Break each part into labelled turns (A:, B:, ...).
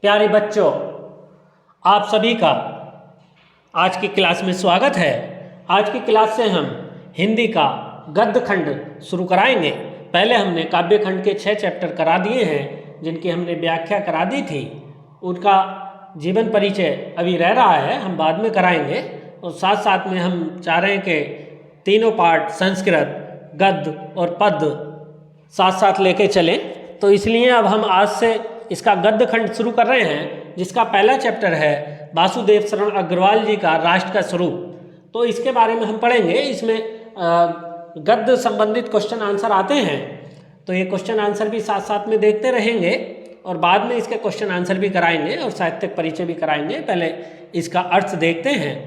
A: प्यारे बच्चों, आप सभी का आज की क्लास में स्वागत है। आज की क्लास से हम हिंदी का गद्य खंड शुरू कराएंगे। पहले हमने काव्य खंड के 6 चैप्टर करा दिए हैं, जिनकी हमने व्याख्या करा दी थी। उनका जीवन परिचय अभी रह रहा है, हम बाद में कराएंगे। और साथ साथ में हम चाह रहे हैं कि तीनों पार्ट संस्कृत, गद्य और पद्य साथ साथ लेके चलें। तो इसलिए अब हम आज से इसका गद्य खंड शुरू कर रहे हैं, जिसका पहला चैप्टर है वासुदेव शरण अग्रवाल जी का राष्ट्र का स्वरूप। तो इसके बारे में हम पढ़ेंगे। इसमें गद्य संबंधित क्वेश्चन आंसर आते हैं, तो ये क्वेश्चन आंसर भी साथ साथ में देखते रहेंगे और बाद में इसके क्वेश्चन आंसर भी कराएंगे और साहित्यिक परिचय भी कराएंगे। पहले इसका अर्थ देखते हैं,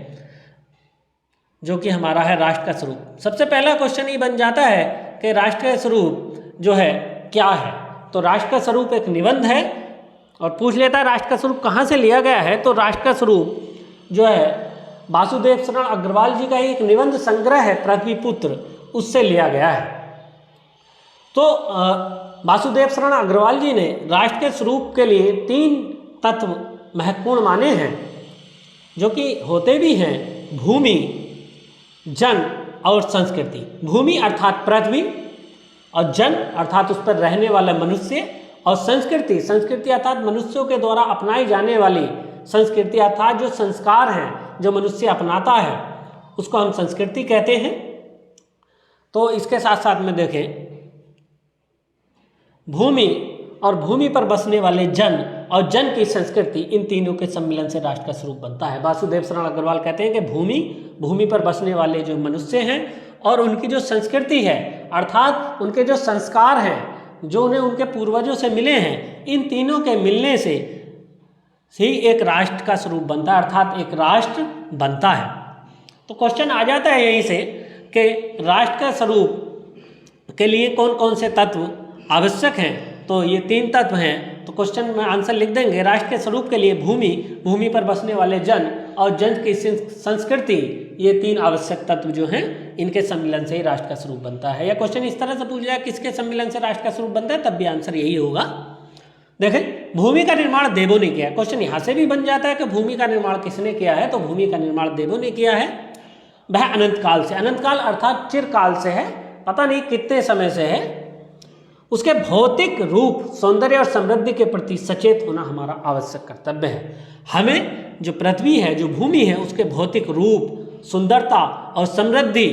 A: जो कि हमारा है राष्ट्र का स्वरूप। सबसे पहला क्वेश्चन ये बन जाता है कि राष्ट्र का स्वरूप जो है क्या है। तो राष्ट्र का स्वरूप एक निबंध है और पूछ लेता है राष्ट्र का स्वरूप कहाँ से लिया गया है। तो राष्ट्र का स्वरूप जो है वासुदेव शरण अग्रवाल जी का एक निबंध संग्रह है पृथ्वीपुत्र, उससे लिया गया है। तो वासुदेव शरण अग्रवाल जी ने राष्ट्र के स्वरूप के लिए 3 तत्व महत्वपूर्ण माने हैं, जो कि होते भी हैं भूमि, जन और संस्कृति। भूमि अर्थात पृथ्वी, और जन अर्थात उस पर रहने वाला मनुष्य, और संस्कृति, संस्कृति अर्थात मनुष्यों के द्वारा अपनाई जाने वाली संस्कृति, अर्थात जो संस्कार हैं जो मनुष्य अपनाता है उसको हम संस्कृति कहते हैं। तो इसके साथ साथ में देखें भूमि और भूमि पर बसने वाले जन और जन की संस्कृति, इन तीनों के सम्मिलन से राष्ट्र का स्वरूप बनता है। वासुदेव शरण अग्रवाल कहते हैं कि भूमि, भूमि पर बसने वाले जो मनुष्य हैं और उनकी जो संस्कृति है, अर्थात उनके जो संस्कार हैं जो उन्हें उनके पूर्वजों से मिले हैं, इन तीनों के मिलने से ही एक राष्ट्र का स्वरूप बनता है, अर्थात एक राष्ट्र बनता है। तो क्वेश्चन आ जाता है यहीं से कि राष्ट्र का स्वरूप के लिए कौन कौन से तत्व आवश्यक हैं। तो ये 3 तत्व हैं। तो क्वेश्चन में आंसर लिख देंगे। राष्ट्र के स्वरूप के लिए भूमि, भूमि पर बसने वाले जन और जन की संस्कृति, ये 3 आवश्यक तत्व जो हैं, इनके सम्मिलन से ही राष्ट्र का स्वरूप बनता है। या क्वेश्चन इस तरह से पूछ जाए किसके सम्मिलन से राष्ट्र का स्वरूप बनता है, तब भी आंसर यही होगा। देखें, भूमि का निर्माण देवों ने किया है। क्वेश्चन यहाँ से भी बन जाता है कि भूमि का निर्माण किसने किया है। तो भूमि का निर्माण देवों ने किया है। वह अनंत काल से, अनंत काल अर्थात चिरकाल से है, पता नहीं कितने समय से है। उसके भौतिक रूप, सौंदर्य और समृद्धि के प्रति सचेत होना हमारा आवश्यक कर्तव्य है। हमें जो पृथ्वी है, जो भूमि है, उसके भौतिक रूप, सुंदरता और समृद्धि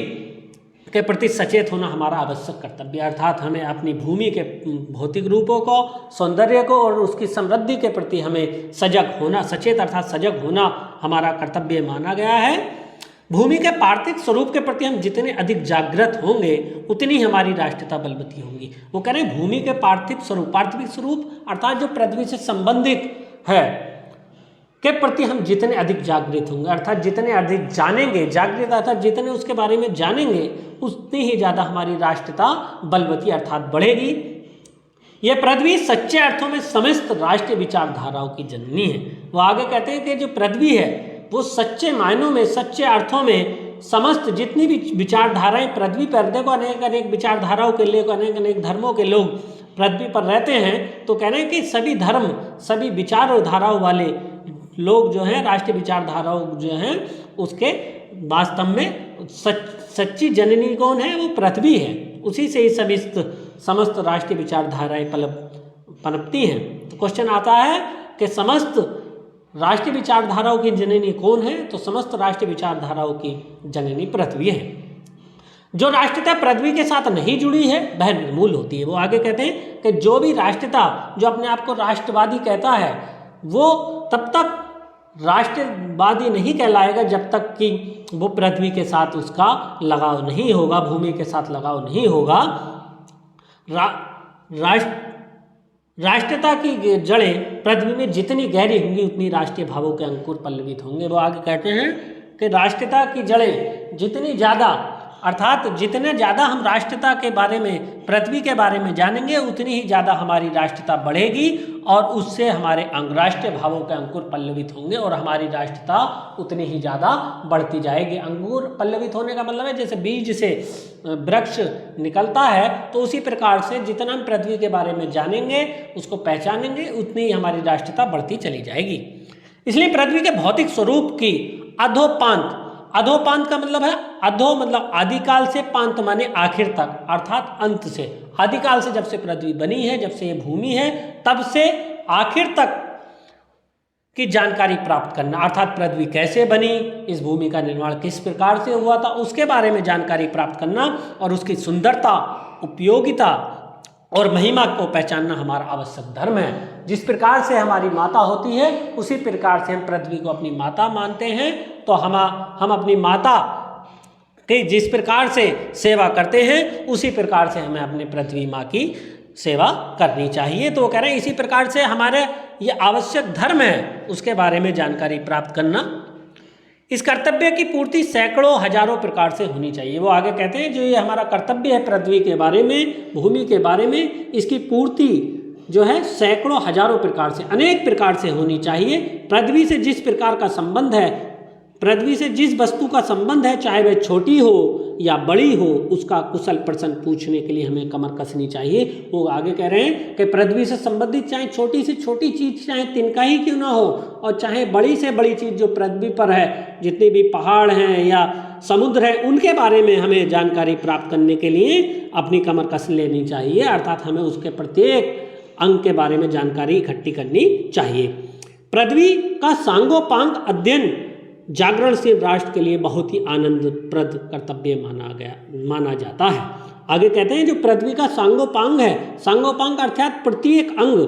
A: के प्रति सचेत होना हमारा आवश्यक कर्तव्य, अर्थात हमें अपनी भूमि के भौतिक रूपों को, सौंदर्य को और उसकी समृद्धि के प्रति हमें सजग होना, सचेत अर्थात सजग होना हमारा कर्तव्य माना गया है। भूमि के पार्थिव स्वरूप के प्रति हम जितने अधिक जागृत होंगे, उतनी हमारी राष्ट्रीयता बलवती होगी। वो कह रहे हैं भूमि के पार्थिव स्वरूप, पार्थिव स्वरूप अर्थात जो पृथ्वी से संबंधित है के प्रति हम जितने अधिक जागृत होंगे, अर्थात जितने अधिक जानेंगे, जागृत अर्थात जितने उसके बारे में जानेंगे, उतनी ही ज़्यादा हमारी राष्ट्रीयता बलवती अर्थात बढ़ेगी। यह पृथ्वी सच्चे अर्थों में समस्त राष्ट्रीय विचारधाराओं की जननी है। वो आगे कहते हैं कि जो पृथ्वी है वो सच्चे मायनों में, सच्चे अर्थों में समस्त जितनी भी विचारधाराएं पृथ्वी पर, देखो अनेक अनेक विचारधाराओं के लोग, अनेक अनेक धर्मों के लोग पृथ्वी पर रहते हैं। तो कह रहे हैं कि सभी धर्म, सभी विचार और धाराओं वाले लोग जो हैं, राष्ट्रीय विचारधाराओं जो हैं, उसके वास्तव में सच्ची जननी कौन है, वो पृथ्वी है। उसी से ही सभी समस्त राष्ट्रीय विचारधाराएं पनपती हैं। तो क्वेश्चन आता है कि समस्त राष्ट्रीय विचारधाराओं की जननी कौन है। तो समस्त राष्ट्रीय विचारधाराओं की जननी पृथ्वी है। जो राष्ट्रीयता पृथ्वी के साथ नहीं जुड़ी है वह निर्मूल होती है। वो आगे कहते हैं कि जो भी राष्ट्रीयता, जो अपने आप को राष्ट्रवादी कहता है, वो तब तक राष्ट्रवादी नहीं कहलाएगा जब तक कि वो पृथ्वी के साथ उसका लगाव नहीं होगा, भूमि के साथ लगाव नहीं होगा। राष्ट्रीयता की जड़ें पृथ्वी में जितनी गहरी होंगी, उतनी राष्ट्रीय भावों के अंकुर पल्लवित होंगे। वो आगे कहते हैं कि राष्ट्रीयता की जड़ें जितनी ज़्यादा अर्थात जितने ज़्यादा हम राष्ट्रीयता के बारे में, पृथ्वी के बारे में जानेंगे, उतनी ही ज़्यादा हमारी राष्ट्रीयता बढ़ेगी और उससे हमारे अंगराष्ट्रीय भावों के अंकुर पल्लवित होंगे और हमारी राष्ट्रीयता उतनी ही ज़्यादा बढ़ती जाएगी। अंकुर पल्लवित होने का मतलब है जैसे बीज से वृक्ष निकलता है, तो उसी प्रकार से जितना हम पृथ्वी के बारे में जानेंगे, उसको पहचानेंगे, उतनी ही हमारी राष्ट्रीयता बढ़ती चली जाएगी। इसलिए पृथ्वी के भौतिक स्वरूप की अधोपांत, अधोपांत का मतलब है, अधो मतलब आदिकाल से, पांत माने आखिर तक, अर्थात अंत से। आदिकाल से जब से पृथ्वी बनी है, जब से ये भूमि है, तब से आखिर तक की जानकारी प्राप्त करना, अर्थात पृथ्वी कैसे बनी, इस भूमि का निर्माण किस प्रकार से हुआ था, उसके बारे में जानकारी प्राप्त करना और उसकी सुंदरता, उपयोगिता और महिमा को पहचानना हमारा आवश्यक धर्म है। जिस प्रकार से हमारी माता होती है, उसी प्रकार से हम पृथ्वी को अपनी माता मानते हैं। तो हम अपनी माता की जिस प्रकार से सेवा करते हैं, उसी प्रकार से हमें अपने पृथ्वी माँ की सेवा करनी चाहिए। तो वो कह रहे हैं इसी प्रकार से हमारे ये आवश्यक धर्म है, उसके बारे में जानकारी प्राप्त करना। इस कर्तव्य की पूर्ति सैकड़ों हजारों प्रकार से होनी चाहिए। वो आगे कहते हैं जो ये हमारा कर्तव्य है पृथ्वी के बारे में, भूमि के बारे में, इसकी पूर्ति जो है सैकड़ों हजारों प्रकार से, अनेक प्रकार से होनी चाहिए। पृथ्वी से जिस प्रकार का संबंध है, पृथ्वी से जिस वस्तु का संबंध है, चाहे वह छोटी हो या बड़ी हो, उसका कुशल प्रश्न पूछने के लिए हमें कमर कसनी चाहिए। वो आगे कह रहे हैं कि पृथ्वी से संबंधित चाहे छोटी से छोटी चीज़, चाहे तिनका ही क्यों ना हो, और चाहे बड़ी से बड़ी चीज़ जो पृथ्वी पर है, जितने भी पहाड़ हैं या समुद्र है, उनके बारे में हमें जानकारी प्राप्त करने के लिए अपनी कमर कस लेनी चाहिए। अर्थात हमें उसके प्रत्येक अंग के बारे में जानकारी इकट्ठी करनी चाहिए। पृथ्वी का सांगोपांग अध्ययन जागरणशील राष्ट्र के लिए बहुत ही आनंदप्रद कर्तव्य माना जाता है। आगे कहते हैं जो पृथ्वी का सांगोपांग है, सांगोपांग अर्थात प्रत्येक अंग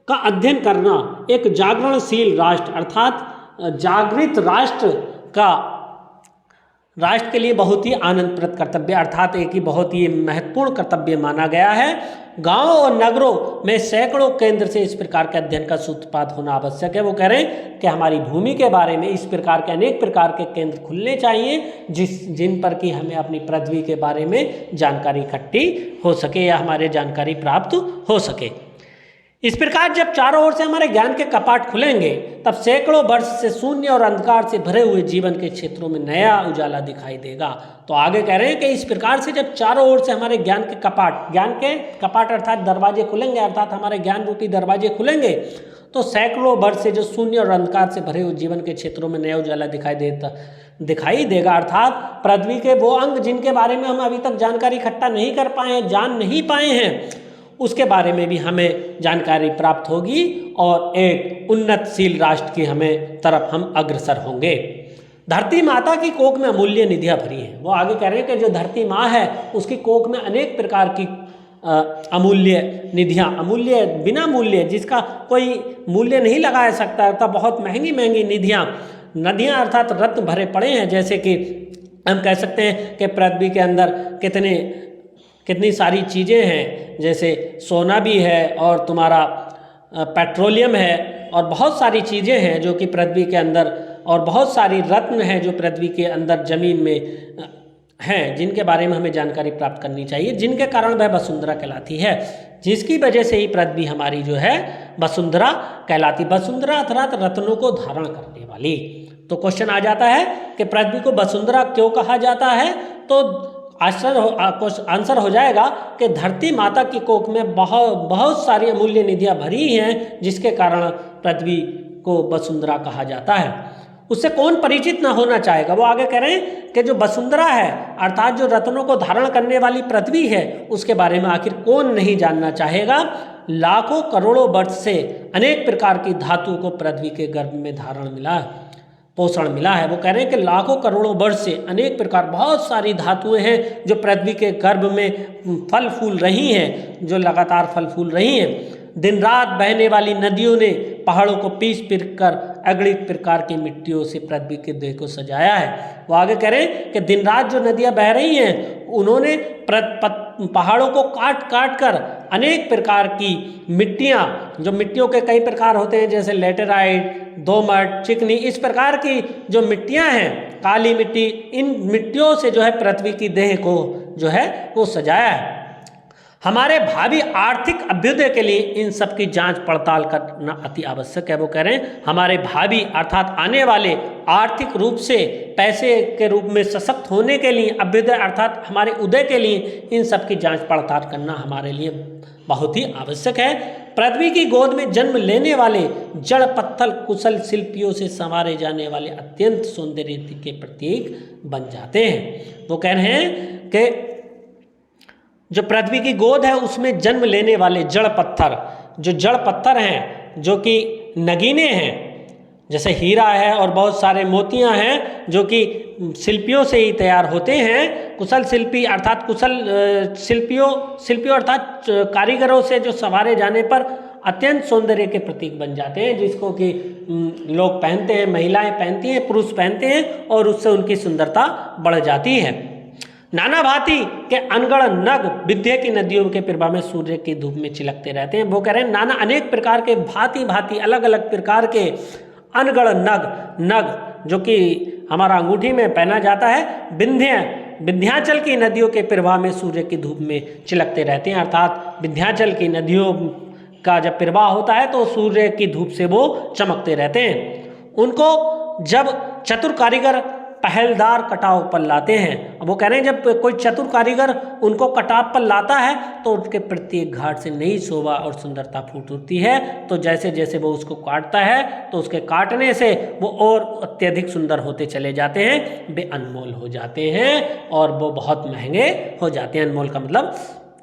A: का अध्ययन करना एक जागरणशील राष्ट्र अर्थात जागृत राष्ट्र के लिए बहुत ही आनंदप्रद कर्तव्य अर्थात एक ही बहुत ही महत्वपूर्ण कर्तव्य माना गया है। गांव और नगरों में सैकड़ों केंद्र से इस प्रकार के अध्ययन का सूत्रपात होना आवश्यक है। वो कह रहे हैं कि हमारी भूमि के बारे में इस प्रकार के अनेक प्रकार के केंद्र खुलने चाहिए जिन पर कि हमें अपनी पृथ्वी के बारे में जानकारी इकट्ठी हो सके या हमारे जानकारी प्राप्त हो सके। इस प्रकार जब चारों ओर से हमारे ज्ञान के कपाट खुलेंगे, तब सैकड़ों वर्ष से शून्य और अंधकार से भरे हुए जीवन के क्षेत्रों में नया उजाला दिखाई देगा। तो आगे कह रहे हैं कि इस प्रकार से जब चारों ओर से हमारे ज्ञान के कपाट अर्थात दरवाजे खुलेंगे, अर्थात हमारे ज्ञान रूपी दरवाजे खुलेंगे, तो सैकड़ों वर्ष से जो शून्य और अंधकार से भरे हुए जीवन के क्षेत्रों में नया उजाला दिखाई देगा। अर्थात पृथ्वी के वो अंग जिनके बारे में हम अभी तक जानकारी इकट्ठा नहीं कर पाए हैं, जान नहीं पाए हैं, उसके बारे में भी हमें जानकारी प्राप्त होगी और एक उन्नतशील राष्ट्र की तरफ हम अग्रसर होंगे। धरती माता की कोख में अमूल्य निधियां भरी हैं। वो आगे कह रहे हैं कि जो धरती माँ है उसकी कोख में अनेक प्रकार की अमूल्य निधियां, अमूल्य बिना मूल्य जिसका कोई मूल्य नहीं लगाया सकता, अर्थात बहुत महंगी महंगी नदियां अर्थात रत्न भरे पड़े हैं। जैसे कि हम कह सकते हैं कि पृथ्वी के अंदर कितनी सारी चीज़ें हैं, जैसे सोना भी है और तुम्हारा पेट्रोलियम है और बहुत सारी चीज़ें हैं जो कि पृथ्वी के अंदर, और बहुत सारी रत्न हैं जो पृथ्वी के अंदर ज़मीन में हैं, जिनके बारे में हमें जानकारी प्राप्त करनी चाहिए, जिनके कारण वह वसुंधरा कहलाती है, जिसकी वजह से ही पृथ्वी हमारी जो है वसुंधरा कहलाती। वसुंधरा अर्थात रत्नों को धारण करने वाली। तो क्वेश्चन आ जाता है कि पृथ्वी को वसुंधरा क्यों कहा जाता है? तो आंसर हो जाएगा कि धरती माता की कोख में बहुत सारी अमूल्य निधियां भरी हैं, जिसके कारण पृथ्वी को वसुंधरा कहा जाता है। उससे कौन परिचित ना होना चाहेगा? वो आगे कह रहे हैं कि जो वसुंधरा है अर्थात जो रत्नों को धारण करने वाली पृथ्वी है, उसके बारे में आखिर कौन नहीं जानना चाहेगा। लाखों करोड़ों वर्ष से अनेक प्रकार की धातु को पृथ्वी के गर्भ में पोषण मिला है। वो कह रहे हैं कि लाखों करोड़ों वर्ष से अनेक प्रकार बहुत सारी धातुएं हैं जो पृथ्वी के गर्भ में फल फूल रही हैं, जो लगातार फल फूल रही हैं। दिन रात बहने वाली नदियों ने पहाड़ों को पीस कर अगणित प्रकार की मिट्टियों से पृथ्वी के देह को सजाया है। वो आगे कह रहे हैं कि दिन रात जो नदियां बह रही हैं, उन्होंने पहाड़ों को काट काट कर अनेक प्रकार की मिट्टियाँ, जो मिट्टियों के कई प्रकार होते हैं जैसे लेटेराइट, दोमट, चिकनी, इस प्रकार की जो मिट्टियाँ हैं, काली मिट्टी, इन मिट्टियों से जो है पृथ्वी की देह को जो है वो सजाया है। हमारे भावी आर्थिक अभ्युदय के लिए इन सब की जांच पड़ताल करना अति आवश्यक है। वो कह रहे हैं हमारे भावी अर्थात आने वाले आर्थिक रूप से पैसे के रूप में सशक्त होने के लिए, अभ्युदय अर्थात हमारे उदय के लिए इन सब की जांच पड़ताल करना हमारे लिए बहुत ही आवश्यक है। पृथ्वी की गोद में जन्म लेने वाले जड़ पत्थर कुशल शिल्पियों से संवारे जाने वाले अत्यंत सौंदर्य के प्रतीक बन जाते हैं। वो कह रहे हैं कि जो पृथ्वी की गोद है उसमें जन्म लेने वाले जड़ पत्थर, जो जड़ पत्थर हैं जो कि नगीने हैं, जैसे हीरा है और बहुत सारे मोतियां हैं जो कि शिल्पियों से ही तैयार होते हैं। कुशल शिल्पी अर्थात कुशल शिल्पियों अर्थात कारीगरों से जो संवारे जाने पर अत्यंत सौंदर्य के प्रतीक बन जाते हैं, जिसको कि लोग पहनते हैं, महिलाएं पहनती हैं, पुरुष पहनते हैं और उससे उनकी सुंदरता बढ़ जाती है। नाना भांति के अनगढ़ नग विद्या की नदियों के प्रवाह में सूर्य की धूप में चिलकते रहते हैं। वो कह रहे हैं नाना अनेक प्रकार के भांति भांति अलग अलग प्रकार के अनगढ़ नग जो कि हमारा अंगूठी में पहना जाता है, विंध्याचल की नदियों के प्रवाह में सूर्य की धूप में चिलकते रहते हैं। अर्थात विंध्याचल की नदियों का जब प्रवाह होता है तो सूर्य की धूप से वो चमकते रहते हैं। उनको जब चतुर कारीगर पहलदार कटाव पर लाते हैं, वो कह रहे हैं जब कोई चतुर कारीगर उनको कटाव पर लाता है तो उसके प्रत्येक घाट से नई शोभा और सुंदरता फूट उठती है। तो जैसे जैसे वो उसको काटता है तो उसके काटने से वो और अत्यधिक सुंदर होते चले जाते हैं, वे अनमोल हो जाते हैं और वो बहुत महंगे हो जाते हैं। अनमोल का मतलब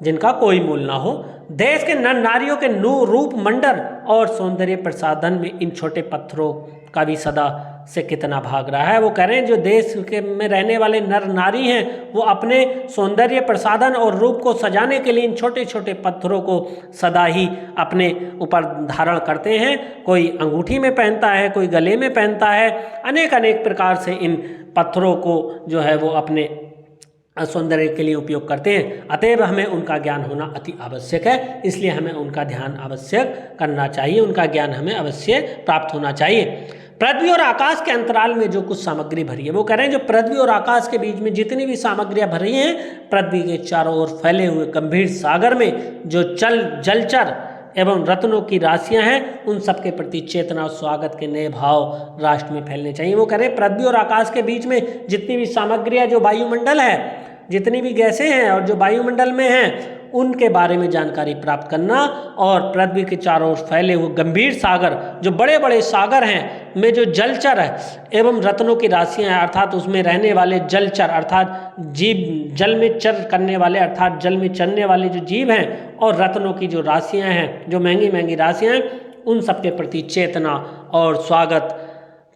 A: जिनका कोई मोल ना हो। देश के नर नारियों के रूप मंडल और सौंदर्य प्रसाधन में इन छोटे पत्थरों का भी सदा से कितना भाग रहा है। वो कह रहे हैं जो देश के में रहने वाले नर नारी हैं वो अपने सौंदर्य प्रसाधन और रूप को सजाने के लिए इन छोटे छोटे पत्थरों को सदा ही अपने ऊपर धारण करते हैं। कोई अंगूठी में पहनता है, कोई गले में पहनता है, अनेक अनेक प्रकार से इन पत्थरों को जो है वो अपने सौंदर्य के लिए उपयोग करते हैं। अतएव हमें उनका ज्ञान होना अति आवश्यक है, इसलिए हमें उनका ध्यान आवश्यक करना चाहिए, उनका ज्ञान हमें अवश्य प्राप्त होना चाहिए। पृथ्वी और आकाश के अंतराल में जो कुछ सामग्री भरी है, वो कह रहे हैं जो पृथ्वी और आकाश के बीच में जितनी भी सामग्रियां भरी हैं, पृथ्वी के चारों ओर फैले हुए गंभीर सागर में जो जलचर एवं रत्नों की राशियां हैं, उन सब के प्रति चेतना और स्वागत के नए भाव राष्ट्र में फैलने चाहिए। वो कह रहे हैं पृथ्वी और आकाश के बीच में जितनी भी सामग्रियां, जो वायुमंडल है, जितनी भी गैसें हैं और जो वायुमंडल में हैं, उनके बारे में जानकारी प्राप्त करना और पृथ्वी के चारों ओर फैले हुए गंभीर सागर, जो बड़े बड़े सागर हैं, में जो जलचर है एवं रत्नों की राशियां हैं, अर्थात उसमें रहने वाले जलचर अर्थात जीव, जल में चर करने वाले अर्थात जल में चरने वाले जो जीव हैं, और रत्नों की जो राशियां हैं, जो महंगी महंगी राशियां हैं, उन सब के प्रति चेतना और स्वागत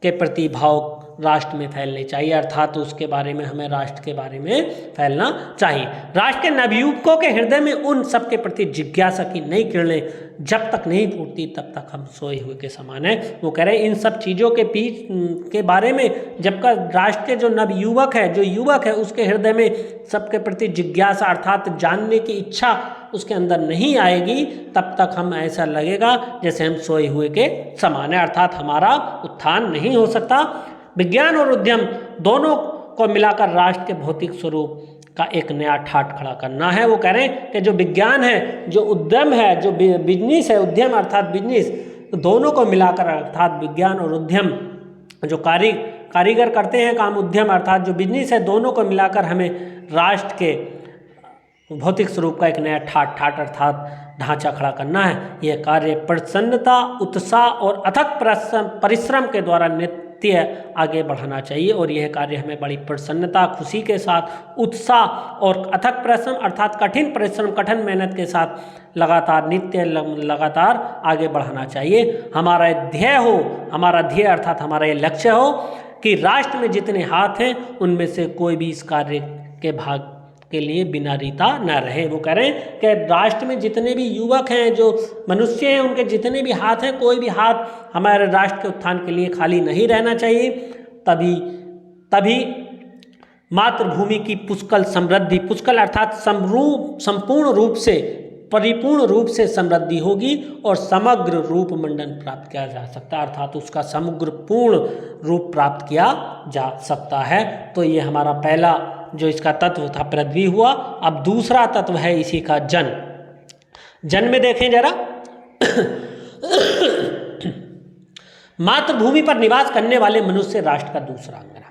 A: के प्रति भाव राष्ट्र में फैलने चाहिए। अर्थात उसके बारे में हमें राष्ट्र के बारे में फैलना चाहिए। राष्ट्र के नवयुवकों के हृदय में उन सब के प्रति जिज्ञासा की नई किरणें जब तक नहीं फूटती तब तक हम सोए हुए के समान है। वो कह रहे हैं इन सब चीज़ों के बीच के बारे में जब का राष्ट्र के जो नवयुवक है, जो युवक है, उसके हृदय में सबके प्रति जिज्ञासा अर्थात जानने की इच्छा उसके अंदर नहीं आएगी, तब तक हम ऐसा लगेगा जैसे हम सोए हुए के समान है, अर्थात हमारा उत्थान नहीं हो सकता। विज्ञान और उद्यम दोनों को मिलाकर राष्ट्र के भौतिक स्वरूप का एक नया ठाट खड़ा करना है। वो कह रहे हैं कि जो विज्ञान है, जो उद्यम है, जो बिजनेस है, उद्यम अर्थात बिजनेस, दोनों को मिलाकर अर्थात विज्ञान और उद्यम, जो कारीगर करते हैं काम, उद्यम अर्थात जो बिजनेस है, दोनों को मिलाकर हमें राष्ट्र के भौतिक स्वरूप का एक नया ठाट अर्थात ढांचा खड़ा करना है। यह कार्य प्रसन्नता, उत्साह और अथक परिश्रम के द्वारा नित्य आगे बढ़ाना चाहिए, और यह कार्य हमें बड़ी प्रसन्नता, खुशी के साथ, उत्साह और अथक परिश्रम अर्थात कठिन परिश्रम, कठिन मेहनत के साथ लगातार आगे बढ़ाना चाहिए। हमारा ध्येय अर्थात हमारा ये लक्ष्य हो कि राष्ट्र में जितने हाथ हैं उनमें से कोई भी इस कार्य के भाग के लिए बिना रीता न रहे। वो कह रहे हैं कि राष्ट्र में जितने भी युवक हैं, जो मनुष्य हैं, उनके जितने भी हाथ हैं, कोई भी हाथ हमारे राष्ट्र के उत्थान के लिए खाली नहीं रहना चाहिए। तभी मातृभूमि की पुष्कल समृद्धि, पुष्कल अर्थात संपूर्ण रूप से, परिपूर्ण रूप से समृद्धि होगी और समग्र रूप मंडन प्राप्त किया जा सकता है, अर्थात उसका समग्र पूर्ण रूप प्राप्त किया जा सकता है। तो ये हमारा पहला जो इसका तत्व था पृथ्वी हुआ। अब दूसरा तत्व है इसी का जन। जन में देखें जरा मातृभूमि पर निवास करने वाले मनुष्य राष्ट्र का दूसरा अंग है।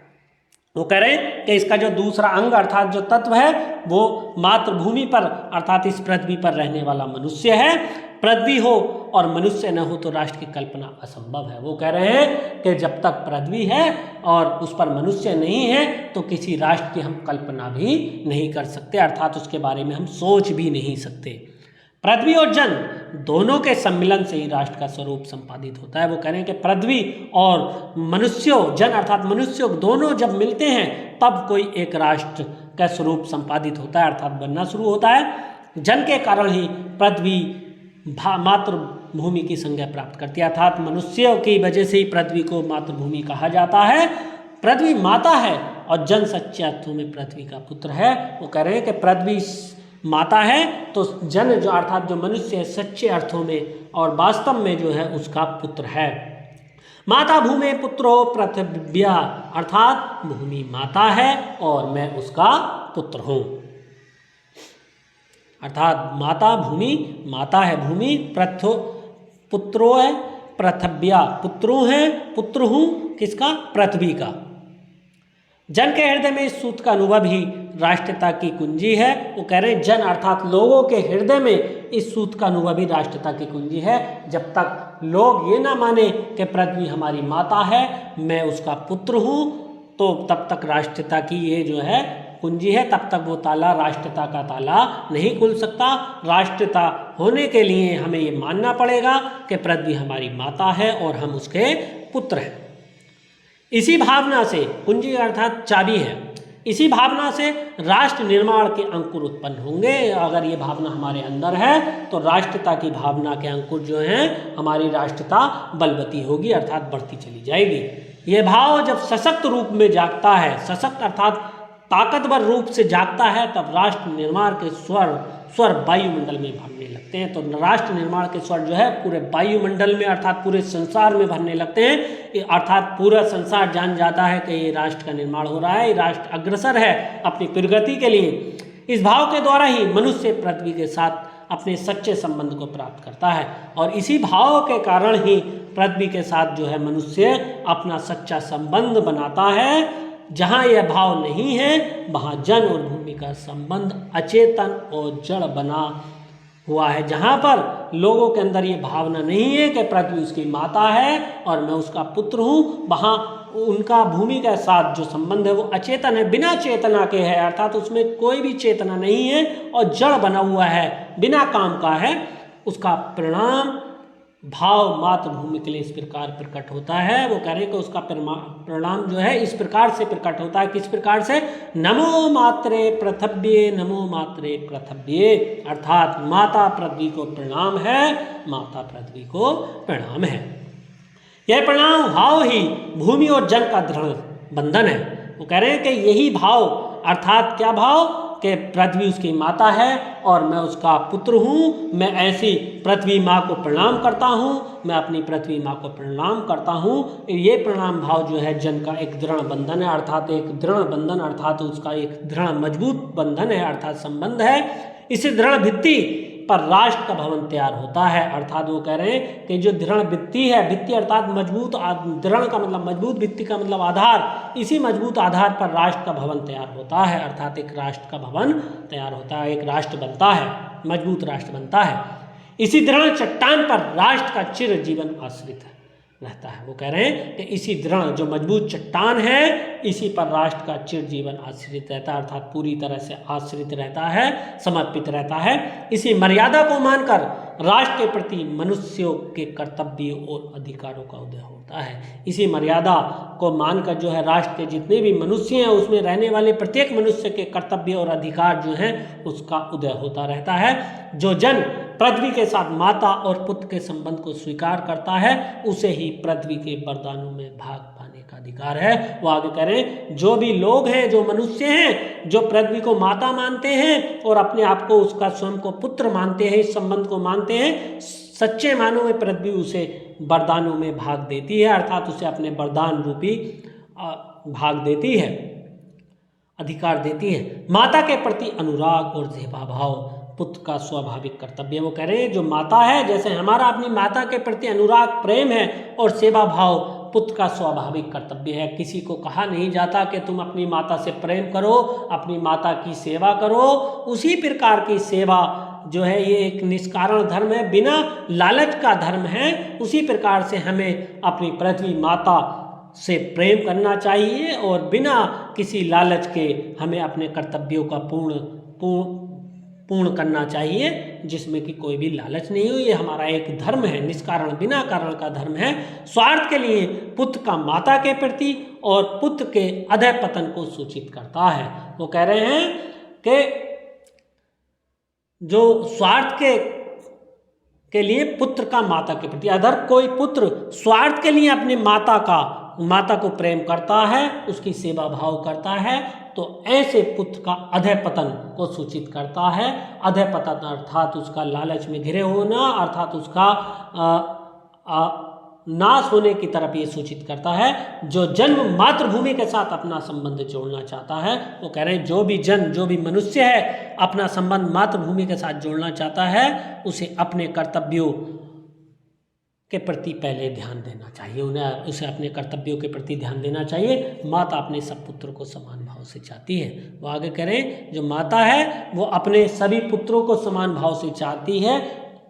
A: वो कह रहे हैं कि इसका जो दूसरा अंग अर्थात जो तत्व है वो मातृभूमि पर अर्थात इस पृथ्वी पर रहने वाला मनुष्य है। पृथ्वी हो और मनुष्य न हो तो राष्ट्र की कल्पना असंभव है। वो कह रहे हैं कि जब तक पृथ्वी है और उस पर मनुष्य नहीं है तो किसी राष्ट्र की हम कल्पना भी नहीं कर सकते, अर्थात उसके बारे में हम सोच भी नहीं सकते। पृथ्वी और जन दोनों के सम्मिलन से ही राष्ट्र का स्वरूप संपादित होता है। वो कह रहे हैं कि पृथ्वी और मनुष्यों, जन अर्थात मनुष्यों दोनों जब मिलते हैं तब कोई एक राष्ट्र का स्वरूप संपादित होता है, अर्थात बनना शुरू होता है। जन के कारण ही पृथ्वी मातृभूमि की संज्ञा प्राप्त करती है, अर्थात मनुष्यों की वजह से ही पृथ्वी को मातृभूमि कहा जाता है। पृथ्वी माता है और जन सच्चे अर्थों में पृथ्वी का पुत्र है। वो कह रहे हैं कि पृथ्वी माता है तो जन जो अर्थात जो मनुष्य है सच्चे अर्थों में और वास्तव में जो है उसका पुत्र है। माता भूमि पुत्रो पृथिव्या, अर्थात भूमि माता है और मैं उसका पुत्र हूँ, अर्थात माता भूमि माता है, भूमि पुत्रो है, पृथिव्या पुत्रों है, पुत्र हूँ किसका? पृथ्वी का। जन के हृदय में इस सूत्र का अनुभव ही राष्ट्रीयता की कुंजी है। वो कह रहे हैं जन अर्थात लोगों के हृदय में इस सूत्र का अनुभव ही राष्ट्रीयता की कुंजी है। जब तक लोग ये ना माने कि पृथ्वी हमारी माता है, मैं उसका पुत्र हूँ, तो तब तक राष्ट्रीयता की ये जो है कुंजी है, तब तक वो ताला राष्ट्रीयता का ताला नहीं खुल सकता। राष्ट्रीयता होने के लिए हमें ये मानना पड़ेगा कि पृथ्वी हमारी माता है और हम उसके पुत्र हैं। इसी भावना से, कुंजी अर्थात चाबी है, इसी भावना से राष्ट्र निर्माण के अंकुर उत्पन्न होंगे। अगर ये भावना हमारे अंदर है तो राष्ट्रीयता की भावना के अंकुर जो हैं हमारी राष्ट्रीयता बलवती होगी, अर्थात बढ़ती चली जाएगी। ये भाव जब सशक्त रूप में जागता है, सशक्त अर्थात ताकतवर रूप से जागता है, तब राष्ट्र निर्माण के स्वर वायुमंडल में भरने लगते हैं। तो राष्ट्र निर्माण के स्वर जो है पूरे वायुमंडल में अर्थात पूरे संसार में भरने लगते हैं, अर्थात पूरा संसार जान जाता है कि ये राष्ट्र का निर्माण हो रहा है, ये राष्ट्र अग्रसर है अपनी प्रगति के लिए। इस भाव के द्वारा ही मनुष्य पृथ्वी के साथ अपने सच्चे संबंध को प्राप्त करता है और इसी भाव के कारण ही पृथ्वी के साथ जो है मनुष्य अपना सच्चा संबंध बनाता है। जहाँ यह भाव नहीं है वहाँ जन और भूमि का संबंध अचेतन और जड़ बना हुआ है। जहाँ पर लोगों के अंदर ये भावना नहीं है कि पृथ्वी उसकी माता है और मैं उसका पुत्र हूँ, वहाँ उनका भूमि के साथ जो संबंध है वो अचेतन है, बिना चेतना के है, अर्थात उसमें कोई भी चेतना नहीं है और जड़ बना हुआ है, बिना काम का है। उसका परिणाम भाव मातृभूमि के लिए इस प्रकार प्रकट होता है। वो कह रहे हैं कि उसका परिणाम जो है इस प्रकार से प्रकट होता है। किस प्रकार से? नमो मात्रे पृथव्ये, नमो मात्रे पृथव्ये, अर्थात माता पृथ्वी को प्रणाम है, माता पृथ्वी को प्रणाम है। यह प्रणाम भाव ही भूमि और जन का दृढ़ बंधन है। वो कह रहे हैं कि यही भाव अर्थात क्या भाव कि पृथ्वी उसकी माता है और मैं उसका पुत्र हूँ, मैं ऐसी पृथ्वी माँ को प्रणाम करता हूँ, मैं अपनी पृथ्वी माँ को प्रणाम करता हूँ। ये प्रणाम भाव जो है जन का एक दृढ़ बंधन है, अर्थात एक दृढ़ बंधन अर्थात उसका एक दृढ़ मजबूत बंधन है, अर्थात संबंध है। इसी दृढ़ भित्ति पर राष्ट्र का भवन तैयार होता है। अर्थात वो कह रहे हैं कि जो दृढ़ भित्ति है, भित्ति अर्थात मजबूत, दृढ़ का मतलब मजबूत, भित्ति का मतलब आधार, इसी मजबूत आधार पर राष्ट्र का भवन तैयार होता है, अर्थात एक राष्ट्र का भवन तैयार होता है, एक राष्ट्र बनता है, मजबूत राष्ट्र बनता है। इसी दृढ़ चट्टान पर राष्ट्र का चिर जीवन आश्रित रहता है। वो कह रहे हैं कि इसी दृढ़ जो मजबूत चट्टान है इसी पर राष्ट्र का चिर जीवन आश्रित रहता है, अर्थात पूरी तरह से आश्रित रहता है, समर्पित रहता है। इसी मर्यादा को मानकर राष्ट्र के प्रति मनुष्यों के कर्तव्यों और अधिकारों का उदय होता है। इसी मर्यादा को मानकर जो है राष्ट्र के जितने भी मनुष्य हैं उसमें रहने वाले प्रत्येक मनुष्य के कर्तव्य और अधिकार जो हैं उसका उदय होता रहता है। जो जन पृथ्वी के साथ माता और पुत्र के संबंध को स्वीकार करता है उसे ही पृथ्वी के वरदानों में भाग पाने का अधिकार है। वो आगे करें, जो भी लोग हैं, जो मनुष्य हैं, जो पृथ्वी को माता मानते हैं और अपने आप को उसका स्वयं को पुत्र मानते हैं, इस संबंध को मानते हैं, सच्चे मानों में पृथ्वी उसे वरदानों में भाग देती है, अर्थात उसे अपने वरदान रूपी भाग देती है, अधिकार देती है। माता के प्रति अनुराग और सेवा भाव पुत्र का स्वाभाविक कर्तव्य। वो कह रहे हैं जो माता है, जैसे हमारा अपनी माता के प्रति अनुराग, प्रेम है और सेवा भाव पुत्र का स्वाभाविक कर्तव्य है। किसी को कहा नहीं जाता कि तुम अपनी माता से प्रेम करो, अपनी माता की सेवा करो। उसी प्रकार की सेवा जो है ये एक निष्कारण धर्म है, बिना लालच का धर्म है। उसी प्रकार से हमें अपनी पृथ्वी माता से प्रेम करना चाहिए और बिना किसी लालच के हमें अपने कर्तव्यों का पूर्ण करना चाहिए, जिसमें कि कोई भी लालच नहीं हो। ये हमारा एक धर्म है, निष्कारण बिना कारण का धर्म है। स्वार्थ के लिए पुत्र का माता के प्रति और पुत्र के अधः पतन को सूचित करता है। वो कह रहे हैं कि जो स्वार्थ के लिए पुत्र का माता के प्रति, अगर कोई पुत्र स्वार्थ के लिए अपनी माता को प्रेम करता है, उसकी सेवा भाव करता है, तो ऐसे पुत्र का अधः पतन को सूचित करता है। अधः पतन अर्थात उसका लालच में घिरे होना, अर्थात उसका नाश होने की तरफ ये सूचित करता है। जो जन्म मातृभूमि के साथ अपना संबंध जोड़ना चाहता है, वो कह रहे हैं जो भी मनुष्य है अपना संबंध मातृभूमि के साथ जोड़ना चाहता है, उसे अपने कर्तव्यों के प्रति पहले ध्यान देना चाहिए। उसे अपने कर्तव्यों के प्रति ध्यान देना चाहिए। माता अपने सब पुत्रों को समान भाव से चाहती है। वो आगे करें, जो माता है वो अपने सभी पुत्रों को समान भाव से चाहती है।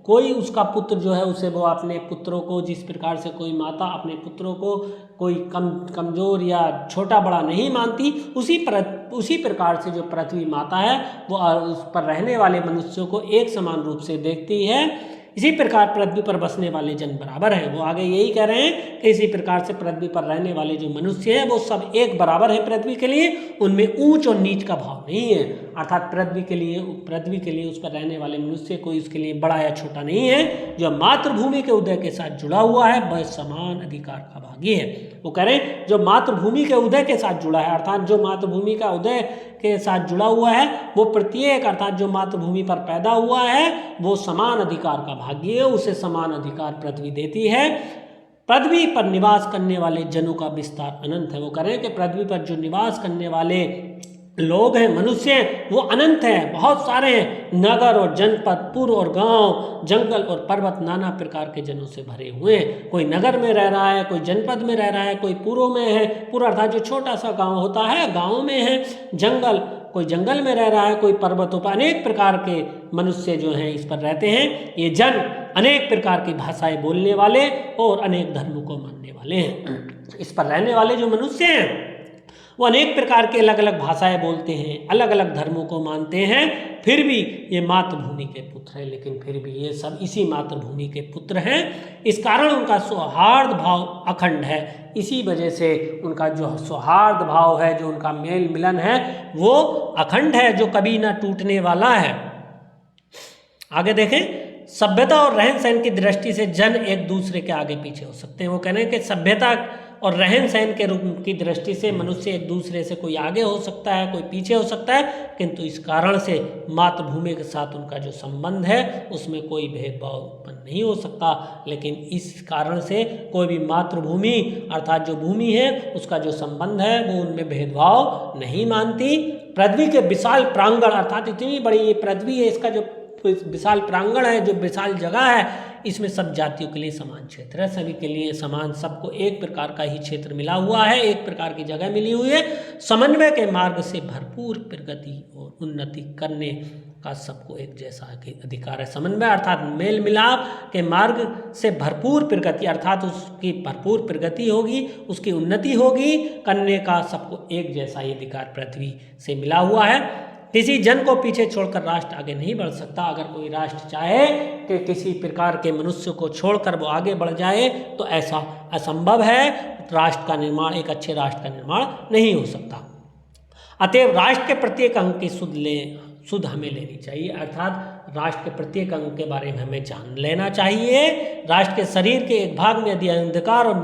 A: कोई उसका पुत्र जो है उसे वो अपने पुत्रों को, जिस प्रकार से कोई माता अपने पुत्रों को कोई कमजोर या छोटा बड़ा नहीं मानती, उसी प्रकार से जो पृथ्वी माता है वो उस पर रहने वाले मनुष्यों को एक समान रूप से देखती है। इसी प्रकार पृथ्वी पर बसने वाले जन बराबर हैं। वो आगे यही कह रहे हैं कि इसी प्रकार से पृथ्वी पर रहने वाले जो मनुष्य हैं वो सब एक बराबर हैं पृथ्वी के लिए, उनमें ऊंच और नीच का भाव नहीं है। अर्थात पृथ्वी के लिए उस पर रहने वाले मनुष्य कोई उसके लिए बड़ा या छोटा नहीं है। जो मातृभूमि के उदय के साथ जुड़ा हुआ है वह समान अधिकार का भागी है। वो कह रहे हैं जो मातृभूमि के उदय के साथ जुड़ा है, अर्थात जो मातृभूमि का उदय के साथ जुड़ा हुआ है, वो प्रत्येक अर्थात जो मातृभूमि पर पैदा हुआ है वो समान अधिकार का भागी है। उसे समान अधिकार पृथ्वी देती है। पृथ्वी पर निवास करने वाले जनों का विस्तार अनंत है। वो कह रहे हैं कि पृथ्वी पर जो निवास करने वाले लोग हैं, मनुष्य हैं, वो अनंत हैं, बहुत सारे हैं। नगर और जनपद, पुर और गांव, जंगल और पर्वत नाना प्रकार के जनों से भरे हुए हैं। कोई नगर में रह रहा है, कोई जनपद में रह रहा है, कोई पुरों में है, पुर अर्थात जो छोटा सा गांव होता है, गांव में है। जंगल, कोई जंगल में रह रहा है, कोई पर्वतों पर। अनेक प्रकार के मनुष्य जो हैं इस पर रहते हैं। ये जन अनेक प्रकार की भाषाएं बोलने वाले और अनेक धर्मों को मानने वाले हैं। इस पर रहने वाले जो मनुष्य हैं वो अनेक प्रकार के अलग अलग भाषाएं बोलते हैं, अलग अलग धर्मों को मानते हैं, फिर भी ये मातृभूमि के पुत्र हैं। लेकिन फिर भी ये सब इसी मातृभूमि के पुत्र हैं। इस कारण उनका सौहार्द भाव अखंड है। इसी वजह से उनका जो सौहार्द भाव है, जो उनका मेल मिलन है, वो अखंड है, जो कभी ना टूटने वाला है। आगे देखें, सभ्यता और रहन सहन की दृष्टि से जन एक दूसरे के आगे पीछे हो सकते हैं। वो कह रहे हैं कि सभ्यता और रहन सहन के रूप की दृष्टि से मनुष्य एक दूसरे से कोई आगे हो सकता है, कोई पीछे हो सकता है, किंतु इस कारण से मातृभूमि के साथ उनका जो संबंध है उसमें कोई भेदभाव उत्पन्न नहीं हो सकता। लेकिन इस कारण से कोई भी मातृभूमि अर्थात जो भूमि है उसका जो संबंध है वो उनमें भेदभाव नहीं मानती। पृथ्वी के विशाल प्रांगण अर्थात इतनी बड़ी ये पृथ्वी है, इसका जो विशाल प्रांगण है, जो विशाल जगह है, इसमें सब जातियों के लिए समान क्षेत्र है, सभी के लिए समान, सबको एक प्रकार का ही क्षेत्र मिला हुआ है, एक प्रकार की जगह मिली हुई है। समन्वय के मार्ग से भरपूर प्रगति और उन्नति करने का सबको एक जैसा अधिकार है। समन्वय अर्थात मेल मिलाप के मार्ग से भरपूर प्रगति अर्थात उसकी भरपूर प्रगति होगी, उसकी उन्नति होगी, करने का सबको एक जैसा ही अधिकार पृथ्वी से मिला हुआ है। किसी जन को पीछे छोड़कर राष्ट्र आगे नहीं बढ़ सकता। अगर कोई राष्ट्र चाहे कि किसी प्रकार के मनुष्य को छोड़कर वो आगे बढ़ जाए तो ऐसा असंभव है। राष्ट्र का निर्माण, एक अच्छे राष्ट्र का निर्माण नहीं हो सकता। अतएव राष्ट्र के प्रत्येक अंग की सुध हमें लेनी चाहिए। अर्थात राष्ट्र के प्रत्येक अंग के बारे में हमें जान लेना चाहिए। राष्ट्र के शरीर के एक भाग में यदि अंधकार और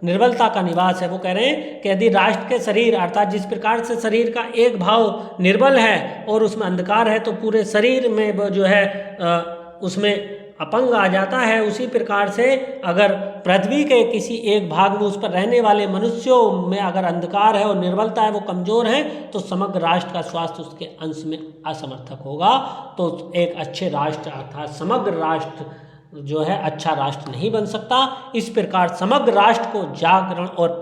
A: निर्बलता का निवास है, वो कह रहे हैं कि यदि राष्ट्र के शरीर अर्थात जिस प्रकार से शरीर का एक भाव निर्बल है और उसमें अंधकार है, तो पूरे शरीर में वो जो है उसमें अपंग आ जाता है। उसी प्रकार से अगर पृथ्वी के किसी एक भाग में उस पर रहने वाले मनुष्यों में अगर अंधकार है और निर्बलता है, वो कमजोर है, तो समग्र राष्ट्र का स्वास्थ्य उसके अंश में असमर्थक होगा। तो एक अच्छे राष्ट्र अर्थात समग्र राष्ट्र जो है अच्छा राष्ट्र नहीं बन सकता। इस प्रकार समग्र राष्ट्र को जागरण और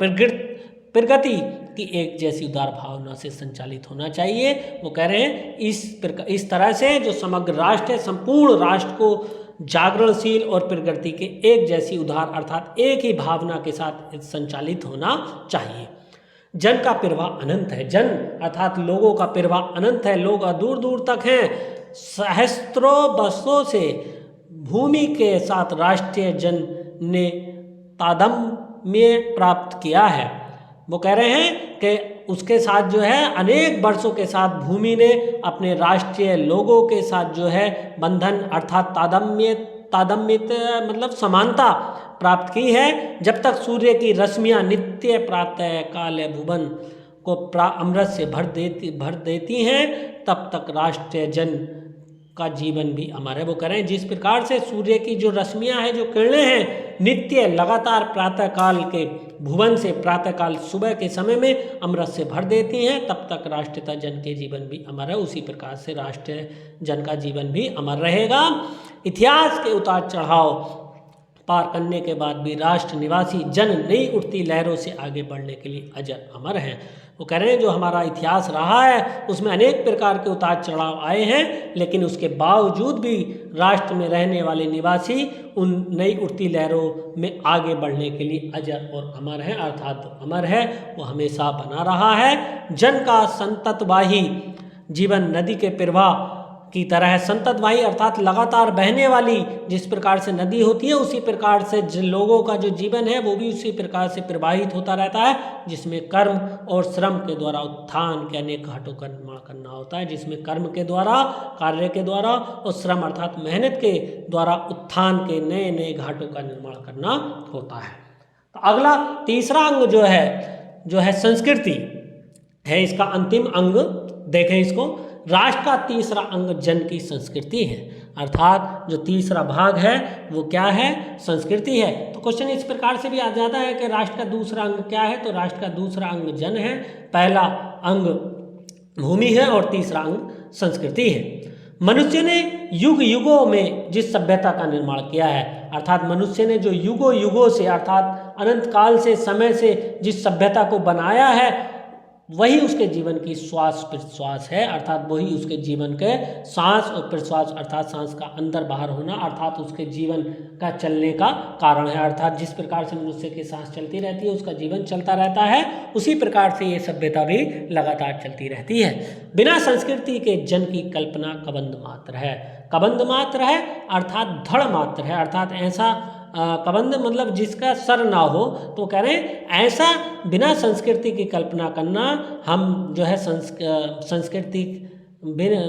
A: प्रगति की एक जैसी उदार भावना से संचालित होना चाहिए। वो कह रहे हैं इस तरह से जो समग्र राष्ट्र है, संपूर्ण राष्ट्र को जागरणशील और प्रगति के एक जैसी उदार अर्थात एक ही भावना के साथ संचालित होना चाहिए। जन का प्रवाह अनंत है। जन अर्थात लोगों का प्रवाह अनंत है। लोग दूर दूर तक हैं। सहस्त्रों वर्षों से भूमि के साथ राष्ट्रीय जन ने तादात्म्य प्राप्त किया है। वो कह रहे हैं कि उसके साथ जो है अनेक वर्षों के साथ भूमि ने अपने राष्ट्रीय लोगों के साथ जो है बंधन अर्थात तादात्म्य मतलब समानता प्राप्त की है। जब तक सूर्य की रश्मियाँ नित्य प्रातः काल भुवन को अमृत से भर देती हैं, तब तक राष्ट्रीय जन का जीवन भी अमर है। वो करें जिस प्रकार से सूर्य की जो रश्मियाँ हैं, जो किरणें हैं, नित्य लगातार प्रातःकाल के भुवन से प्रातःकाल सुबह के समय में अमृत से भर देती हैं, तब तक राष्ट्रीयता जन के जीवन भी अमर है। उसी प्रकार से राष्ट्रीय जन का जीवन भी अमर रहेगा। इतिहास के उतार चढ़ाव पार करने के बाद भी राष्ट्र निवासी जन नई उठती लहरों से आगे बढ़ने के लिए अजर अमर हैं। वो कह रहे हैं जो हमारा इतिहास रहा है उसमें अनेक प्रकार के उतार चढ़ाव आए हैं, लेकिन उसके बावजूद भी राष्ट्र में रहने वाले निवासी उन नई उठती लहरों में आगे बढ़ने के लिए अजर और अमर है। अर्थात जो अमर है वो हमेशा बना रहा है। जन का संततवाही जीवन नदी के प्रवाह की तरह है। संततवाही अर्थात लगातार बहने वाली जिस प्रकार से नदी होती है, उसी प्रकार से लोगों का जो जीवन है वो भी उसी प्रकार से प्रवाहित होता रहता है, जिसमें कर्म और श्रम के द्वारा उत्थान के अनेक घाटों का निर्माण करना होता है। जिसमें कर्म के द्वारा, कार्य के द्वारा और श्रम अर्थात मेहनत के द्वारा उत्थान के नए नए घाटों का निर्माण करना होता है। तो अगला तीसरा अंग जो है संस्कृति है। इसका अंतिम अंग देखें इसको। राष्ट्र का तीसरा अंग जन की संस्कृति है। अर्थात जो तीसरा भाग है वो क्या है? संस्कृति है। तो क्वेश्चन इस प्रकार से भी आ जाता है कि राष्ट्र का दूसरा अंग क्या है? तो राष्ट्र का दूसरा अंग जन है, पहला अंग भूमि है और तीसरा अंग संस्कृति है। मनुष्य ने युग युगों में जिस सभ्यता का निर्माण किया है, अर्थात मनुष्य ने जो युगों युगों से अर्थात अनंत काल से समय से जिस सभ्यता को बनाया है, वही उसके जीवन की श्वास प्रश्वास है। अर्थात वही उसके जीवन के सांस और प्रश्वास अर्थात सांस का अंदर बाहर होना अर्थात उसके जीवन का चलने का कारण है। अर्थात जिस प्रकार से मनुष्य की सांस चलती रहती है, उसका जीवन चलता रहता है, उसी प्रकार से ये सभ्यता भी लगातार चलती रहती है। बिना संस्कृति के जन की कल्पना कबंध मात्र है। कबंध मात्र है अर्थात धड़ मात्र है। अर्थात ऐसा कबंध मतलब जिसका सर ना हो। तो कह रहे हैं ऐसा बिना संस्कृति की कल्पना करना, हम जो है संस्कृति बिना,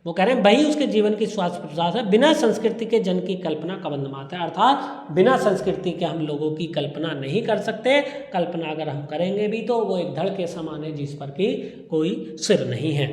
A: वो कह रहे हैं वही उसके जीवन की श्वास प्रश्वास है। बिना संस्कृति के जन की कल्पना कबंध मात्र है। अर्थात बिना संस्कृति के हम लोगों की कल्पना नहीं कर सकते। कल्पना अगर हम करेंगे भी तो वो एक धड़ के समान है जिस पर कि कोई सिर नहीं है।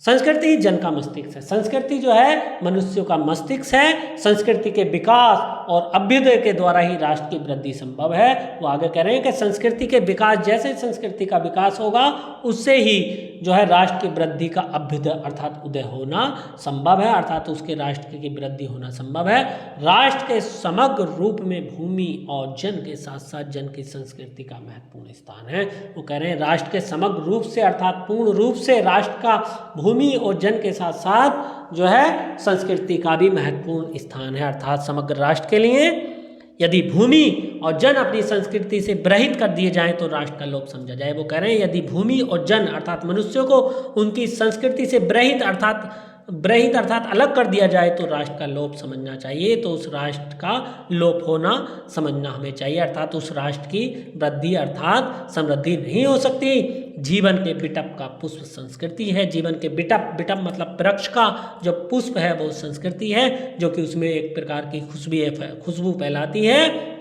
A: संस्कृति जन का मस्तिष्क है। संस्कृति जो है मनुष्यों का मस्तिष्क है। संस्कृति के विकास और अभ्युदय के द्वारा ही राष्ट्र की वृद्धि संभव है। वो आगे कह रहे हैं कि संस्कृति के विकास, जैसे संस्कृति का विकास होगा उससे ही जो है राष्ट्र की वृद्धि का अभ्युदय अर्थात उदय होना संभव है। अर्थात उसके राष्ट्र की वृद्धि होना संभव है। राष्ट्र के समग्र रूप में भूमि और जन के साथ साथ जन की संस्कृति का महत्वपूर्ण स्थान है। वो कह रहे हैं राष्ट्र के समग्र रूप से अर्थात पूर्ण रूप से राष्ट्र का भूमि और जन के साथ साथ जो है संस्कृति का भी महत्वपूर्ण स्थान है। अर्थात समग्र राष्ट्र के लिए यदि भूमि और जन अपनी संस्कृति से विरहित कर दिए जाएं तो राष्ट्र का लोप समझा जाए। वो कह रहे हैं यदि भूमि और जन अर्थात मनुष्यों को उनकी संस्कृति से विरहित अर्थात ब्रहित अर्थात अलग कर दिया जाए तो राष्ट्र का लोप समझना चाहिए, तो उस राष्ट्र का लोप होना समझना हमें चाहिए, अर्थात उस राष्ट्र की वृद्धि अर्थात समृद्धि नहीं हो सकती। जीवन के बिटप का पुष्प संस्कृति है। जीवन के बिटप, बिटप मतलब वृक्ष का जो पुष्प है वो संस्कृति है, जो कि उसमें एक प्रकार की खुशबू फैलाती है।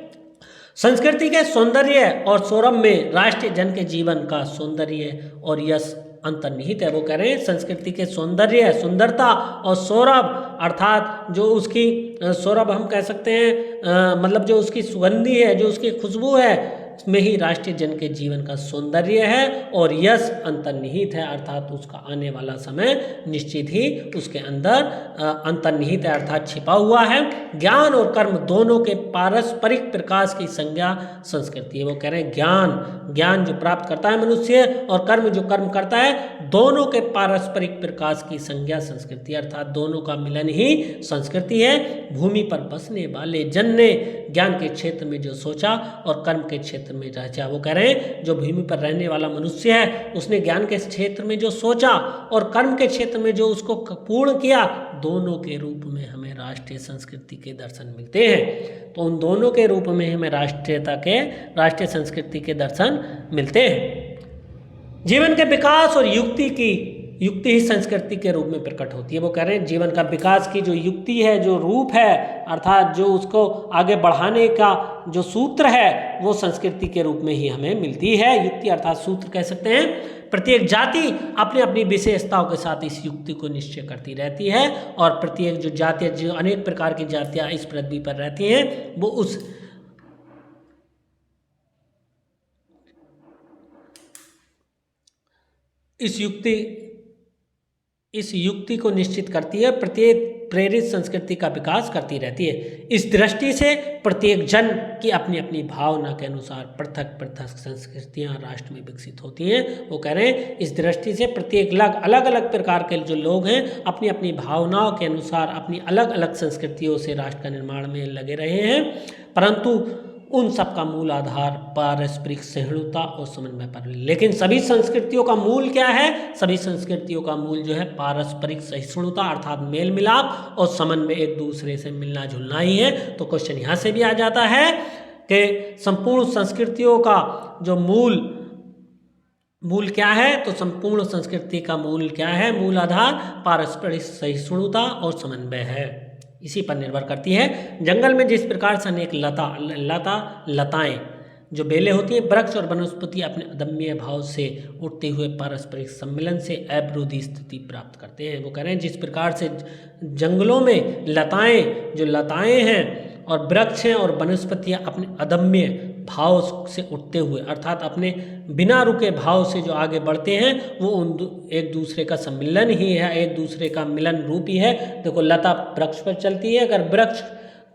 A: संस्कृति के सौंदर्य और सौरभ में राष्ट्रीय जन के जीवन का सौंदर्य और यश अंतर्निहित है। वो कह रहे हैं संस्कृति के सौंदर्य, सुंदरता और सौरभ अर्थात जो उसकी सौरभ हम कह सकते हैं मतलब जो उसकी सुगंधी है, जो उसकी खुशबू है, में ही राष्ट्रीय जन के जीवन का सौंदर्य है और यश अंतर्निहित है, अर्थात उसका आने वाला समय निश्चित ही उसके अंदर अंतर्निहित है, अर्थात छिपा हुआ है। ज्ञान और कर्म दोनों के पारस्परिक प्रकाश की संज्ञा संस्कृति है। वो कह रहे हैं ज्ञान जो प्राप्त करता है मनुष्य और कर्म जो कर्म करता है, दोनों के पारस्परिक प्रकाश की संज्ञा संस्कृति, अर्थात दोनों का मिलन ही संस्कृति है। भूमि पर बसने वाले जन ने ज्ञान के क्षेत्र में जो सोचा और कर्म के क्षेत्र में रचा। वो कह रहे हैं जो भूमि पर रहने वाला मनुष्य है उसने ज्ञान के क्षेत्र में जो सोचा और कर्म के क्षेत्र में जो उसको पूर्ण किया, दोनों के रूप में हमें राष्ट्रीय संस्कृति के दर्शन मिलते हैं। तो उन दोनों के रूप में हमें राष्ट्रीय संस्कृति के दर्शन मिलते हैं। जीवन के विकास और युक्ति ही संस्कृति के रूप में प्रकट होती है। वो कह रहे हैं जीवन का विकास की जो युक्ति है, जो रूप है, अर्थात जो उसको आगे बढ़ाने का जो सूत्र है, वो संस्कृति के रूप में ही हमें मिलती है। युक्ति अर्थात सूत्र कह सकते हैं। प्रत्येक जाति अपनी अपनी विशेषताओं के साथ इस युक्ति को निश्चय करती रहती है और प्रत्येक जो जातियाँ, जो अनेक प्रकार की जातियाँ इस पृथ्वी पर रहती हैं, वो इस युक्ति को निश्चित करती है, प्रत्येक प्रेरित संस्कृति का विकास करती रहती है। इस दृष्टि से प्रत्येक जन की अपनी अपनी भावना के अनुसार पृथक पृथक संस्कृतियां राष्ट्र में विकसित होती हैं। वो कह रहे हैं इस दृष्टि से प्रत्येक अलग अलग प्रकार के जो लोग हैं अपनी अपनी भावनाओं के अनुसार अपनी अलग अलग संस्कृतियों से राष्ट्र का निर्माण में लगे रहे हैं, परंतु उन सब का मूल आधार पारस्परिक सहिष्णुता और समन्वय पर। लेकिन सभी संस्कृतियों का मूल क्या है? सभी संस्कृतियों का मूल जो है पारस्परिक सहिष्णुता अर्थात मेल मिलाप और समन्वय, एक दूसरे से मिलना जुलना ही है। तो क्वेश्चन यहाँ से भी आ जाता है कि संपूर्ण संस्कृतियों का जो मूल क्या है? तो संपूर्ण संस्कृति का मूल क्या है? मूल आधार पारस्परिक सहिष्णुता और समन्वय है, इसी पर निर्भर करती है। जंगल में जिस प्रकार से अनेक लताएं जो बेलें होती हैं, वृक्ष और वनस्पति अपने अदम्य भाव से उठते हुए पारस्परिक सम्मिलन से अविरोधी स्थिति प्राप्त करते हैं। वो कह रहे हैं जिस प्रकार से जंगलों में लताएं हैं और वृक्ष हैं और वनस्पतियाँ अपने अदम्य भाव से उठते हुए अर्थात अपने बिना रुके भाव से जो आगे बढ़ते हैं, वो एक दूसरे का सम्मिलन ही है, एक दूसरे का मिलन रूप ही है। देखो लता वृक्ष पर चलती है, अगर वृक्ष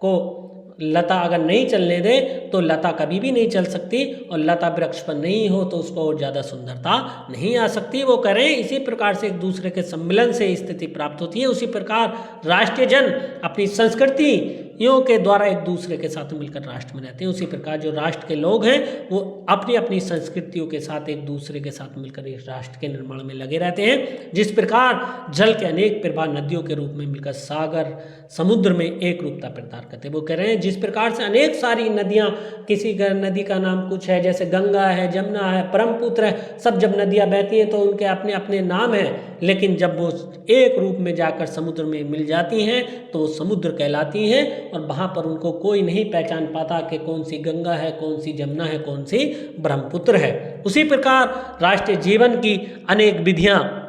A: को लता अगर नहीं चलने दे तो लता कभी भी नहीं चल सकती, और लता वृक्ष पर नहीं हो तो उसको और ज़्यादा सुंदरता नहीं आ सकती। वो कह रहे हैं इसी प्रकार से एक दूसरे के सम्मिलन से स्थिति प्राप्त होती है। उसी प्रकार राष्ट्रीय जन अपनी संस्कृतियों के द्वारा एक दूसरे के साथ मिलकर राष्ट्र में रहते हैं। उसी प्रकार जो राष्ट्र के लोग हैं वो अपनी अपनी संस्कृतियों के साथ एक दूसरे के साथ मिलकर इस राष्ट्र के निर्माण में लगे रहते हैं। जिस प्रकार जल के अनेक प्रवाह नदियों के रूप में मिलकर सागर समुद्र में एक रूपता प्रदान करते हैं। वो कह रहे हैं जिस प्रकार से अनेक सारी नदियाँ, किसी नदी का नाम कुछ है, जैसे गंगा है, जमुना है, ब्रह्मपुत्र है, सब जब नदियाँ बहती हैं तो उनके अपने अपने नाम हैं, लेकिन जब वो एक रूप में जाकर समुद्र में मिल जाती हैं तो वो समुद्र कहलाती हैं, और वहाँ पर उनको कोई नहीं पहचान पाता कि कौन सी गंगा है, कौन सी जमुना है, कौन सी ब्रह्मपुत्र है। उसी प्रकार राष्ट्रीय जीवन की अनेक विधियाँ